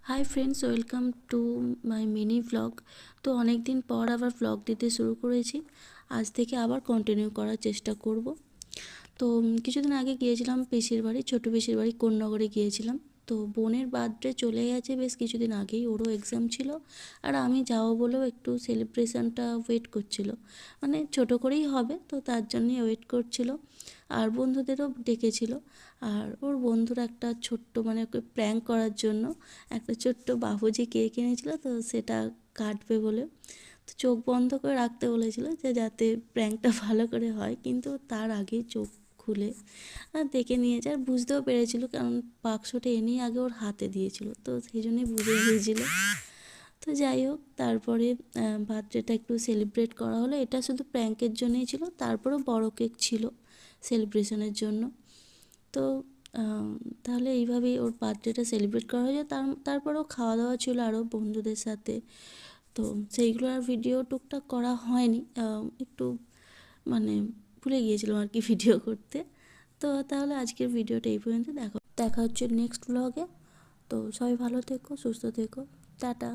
Hi friends, welcome to my mini vlog. তো অনেক দিন পর আবার ভ্লগ দিতে শুরু করেছি। আজ থেকে আবার কন্টিনিউ করার চেষ্টা করব। তো কিছুদিন আগে গিয়েছিলাম পিসির বাড়ি, ছোটো পিসির বাড়ি কোন্নগরে গিয়েছিলাম। তো বোনের বার্থডে চলে গেছে বেশ কিছুদিন আগেই, ওরও এক্সাম ছিল। আর আমি যাবো বলেও একটু সেলিব্রেশনটা ওয়েট করছিল, মানে ছোটো করেই হবে তো তার জন্যই ওয়েট করছিল। আর বন্ধুদেরও ডেকেছিল। আর ওর বন্ধুরা একটা ছোট্ট মানে ওকে প্র্যাঙ্ক করার জন্য একটা ছোট্ট বাবুজি কেক এনেছিল, তো সেটা কাটবে বলে তো চোখ বন্ধ করে রাখতে বলেছিল যে যাতে প্র্যাঙ্কটা ভালো করে হয়। কিন্তু তার আগেই চোখ খুলে দেখে নিয়েছে, আর বুঝতেও পেরেছিল কারণ বাক্সটা এনেই আগে ওর হাতে দিয়েছিল, তো সেই জন্যই বুঝে গিয়েছিল। তো যাই হোক, তারপরে বার্থডেটা একটু সেলিব্রেট করা হলো। এটা শুধু প্র্যাঙ্কের জন্যই ছিল, তারপরেও বড় কেক ছিল সেলিব্রেশনের জন্য। তো তাহলে এইভাবেই ওর বার্থডেটা সেলিব্রেট করা হয়েছে। তারপরেও খাওয়া দাওয়া ছিল আরও বন্ধুদের সাথে। তো সেইগুলো আর ভিডিও টুকটাক করা হয়নি, একটু মানে ভুলে গিয়েছিলাম আর কি ভিডিও করতে। তো তাহলে আজকের ভিডিওটা এই পর্যন্ত। দেখা হচ্ছে নেক্সট ব্লগে। তো সবাই ভালো থেকো, সুস্থ থেকো, টাটা।